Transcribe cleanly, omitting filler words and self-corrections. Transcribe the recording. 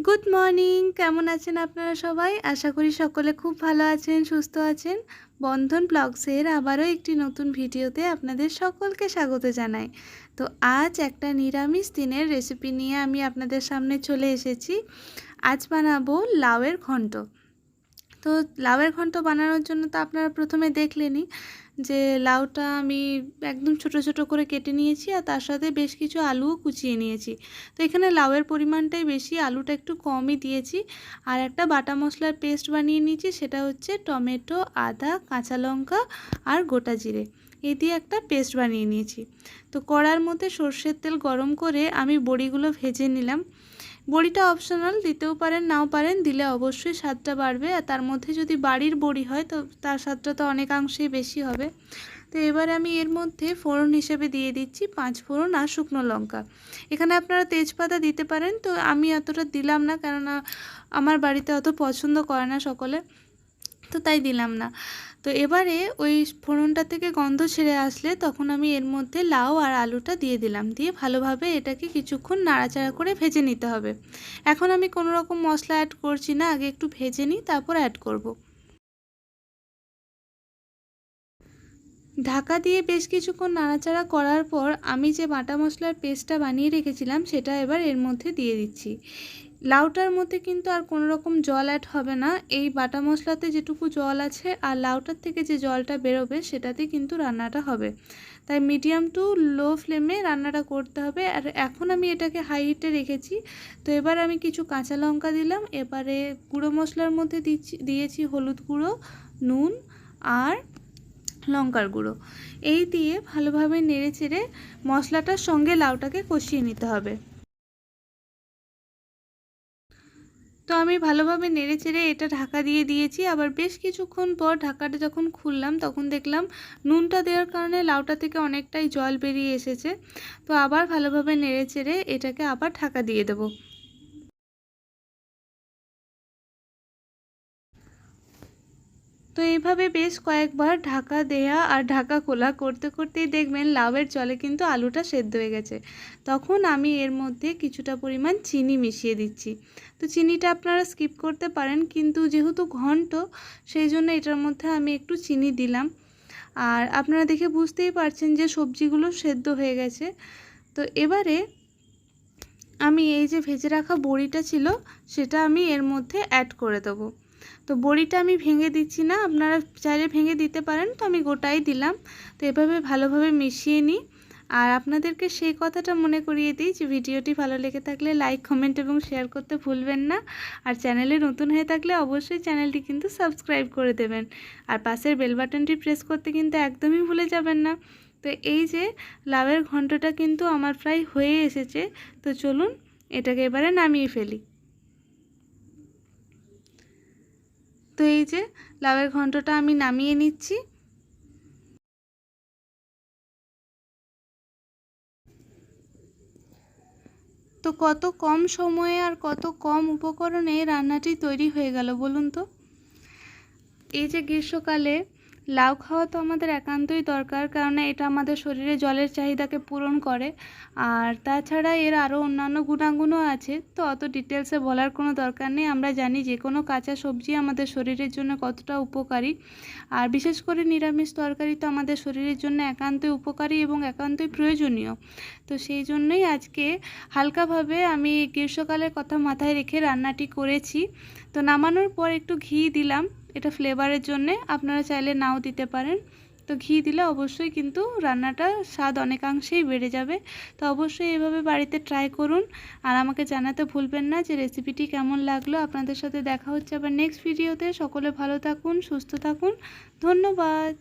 Good morning. কেমন আছেন আপনারা সবাই? আশা করি সকলে খুব ভালো আছেন, সুস্থ আছেন। বন্ধন ব্লগসের আবারও একটি নতুন ভিডিওতে আপনাদের সকলকে স্বাগত জানাই। তো আজ একটা নিরামিষ দিনের রেসিপি নিয়ে আমি আপনাদের সামনে চলে এসেছি। আজ বানাবো লাউয়ের ঘন্ট। তো লাউয়ের ঘন্ট বানানোর জন্য তো আপনারা প্রথমে দেখলেনই যে লাউটা আমি একদম ছোট ছোট করে কেটে নিয়েছি, আর তার সাথে বেশ কিছু আলুও কুচিয়ে নিয়েছি। তো এখানে লাউয়ের পরিমাণটাই বেশি, আলুটা একটু কমই দিয়েছি। আর একটা বাটা মশলার পেস্ট বানিয়ে নিয়েছি, সেটা হচ্ছে টমেটো, আদা, কাঁচা লঙ্কা আর গোটা জিরে, এই দিয়ে একটা পেস্ট বানিয়ে নিয়েছি। তো কড়ার মধ্যে সর্ষের তেল গরম করে আমি বড়িগুলো ভেজে নিলাম। বড়িটা অপশনাল, দিতেও পারেন নাও পারেন, দিলে অবশ্যই স্বাদটা বাড়বে। আর তার মধ্যে যদি বাড়ির বড়ি হয় তো তার স্বাদটা তো অনেকাংশেই বেশি হবে। তো এবারে আমি এর মধ্যে ফোড়ন হিসেবে দিয়ে দিচ্ছি 5 ফোড়ন আর শুকনো লঙ্কা। এখানে আপনারা তেজপাতা দিতে পারেন, তো আমি এতটা দিলাম না, কেননা আমার বাড়িতে অত পছন্দ করে না সকলে, তো তাই দিলাম না। তো এবারে ওই ফোড়নটা থেকে গন্ধ ছেড়ে আসলে তখন আমি এর মধ্যে লাউ আর আলুটা দিয়ে দিলাম, দিয়ে ভালোভাবে এটাকে কিছুক্ষণ নাড়াচাড়া করে ভেজে নিতে হবে। এখন আমি কোনো রকম মশলা অ্যাড করছি না, আগে একটু ভেজে নিই তারপর অ্যাড করব। ঢাকা দিয়ে বেশ কিছুক্ষণ নাড়াচাড়া করার পর আমি যে বাটা মশলার পেস্টটা বানিয়ে রেখেছিলাম সেটা এবার এর মধ্যে দিয়ে দিচ্ছি। লাউটার মধ্যে কিন্তু আর কোনো রকম জল অ্যাড হবে না, এই বাটা মশলাতে যেটুকু জল আছে আর লাউটার থেকে যে জলটা বেরোবে সেটাতে কিন্তু রান্নাটা হবে। তাই মিডিয়াম টু লো ফ্লেমে রান্নাটা করতে হবে। আর এখন আমি এটাকে হাই হিটে রেখেছি। তো এবার আমি কিছু কাঁচা লঙ্কা দিলাম, এবারে গুঁড়ো মশলার মধ্যে দিয়েছি হলুদ গুঁড়ো, নুন আর লঙ্কার গুঁড়ো, এই দিয়ে ভালোভাবে নেড়েচেড়ে মশলাটার সঙ্গে লাউটাকে কষিয়ে নিতে হবে। তো আমি ভালোভাবে নেড়েচেড়ে এটা ঢাকা দিয়ে দিয়েছি। আবার বেশ কিছুক্ষণ পর ঢাকাটা যখন খুললাম তখন দেখলাম নুনটা দেওয়ার কারণে লাউটা থেকে অনেকটাই জল বেরিয়ে এসেছে। তো আবার ভালোভাবে নেড়েচেড়ে এটাকে আবার ঢাকা দিয়ে দেবো। তো এইভাবে বেশ কয়েকবার ঢাকা দেয়া আর ঢাকা খোলা করতে করতেই দেখবেন লাউয়ের জলে কিন্তু আলুটা সেদ্ধ হয়ে গেছে। তখন আমি এর মধ্যে কিছুটা পরিমাণ চিনি মিশিয়ে দিচ্ছি। তো চিনিটা আপনারা স্কিপ করতে পারেন, কিন্তু যেহেতু ঘন্ট সেই জন্য এটার মধ্যে আমি একটু চিনি দিলাম। আর আপনারা দেখে বুঝতেই পারছেন যে সবজিগুলো সেদ্ধ হয়ে গেছে। তো এবারে আমি এই যে ভেজে রাখা বড়িটা ছিল সেটা আমি এর মধ্যে অ্যাড করে দেবো। তো বড়িটা আমি ভেঙে দিচ্ছি না, আপনারা চাইলে ভেঙে দিতে পারেন, তো আমি গোটাই দিলাম। তো এভাবে ভালোভাবে মিশিয়ে নিই। আর আপনাদেরকে সেই কথাটা মনে করিয়ে দিই যে ভিডিওটি ভালো লেগে থাকলে লাইক, কমেন্ট এবং শেয়ার করতে ভুলবেন না। আর চ্যানেলে নতুন হয়ে থাকলে অবশ্যই চ্যানেলটি কিন্তু সাবস্ক্রাইব করে দেবেন। আর পাশের বেল বাটনটি প্রেস করতে কিন্তু একদমই ভুলে যাবেন না। তো এই যে লাউয়ের ঘন্টটা কিন্তু আমার প্রায় হয়ে এসেছে। তো চলুন এটাকে এবারে নামিয়ে ফেলি। তো এই যে লাউয়ের ঘন্টটা আমি নামিয়ে নিচ্ছি। তো কত কম সময়ে আর কত কম উপকরণে রান্নাটি তৈরি হয়ে গেল বলুন তো। এই যে গ্রীষ্মকালে লাউ খাওয়া তো আমাদের একান্তই দরকার, কারণ এটা আমাদের শরীরে জলের চাহিদাকে পূরণ করে। আর তাছাড়া এর আরও অন্যান্য গুণাগুণও আছে, তো অত ডিটেলসে বলার কোনো দরকার নেই। আমরা জানি যে কোনো কাঁচা সবজি আমাদের শরীরের জন্য কতটা উপকারী, আর বিশেষ করে নিরামিষ তরকারি তো আমাদের শরীরের জন্য একান্তই উপকারী এবং একান্তই প্রয়োজনীয়। তো সেই জন্যই আজকে হালকাভাবে আমি গ্রীষ্মকালের কথা মাথায় রেখে রান্নাটি করেছি। তো নামানোর পর একটু ঘি দিলাম, এটা ফ্লেভারের জন্যে, আপনারা চাইলে নাও দিতে পারেন। তো ঘি দিলে অবশ্যই কিন্তু রান্নাটার স্বাদ অনেকাংশেই বেড়ে যাবে। তো অবশ্যই এভাবে বাড়িতে ট্রাই করুন, আর আমাকে জানাতে ভুলবেন না যে রেসিপিটি কেমন লাগলো। আপনাদের সাথে দেখা হচ্ছে আবার নেক্সট ভিডিওতে। সকলে ভালো থাকুন, সুস্থ থাকুন, ধন্যবাদ।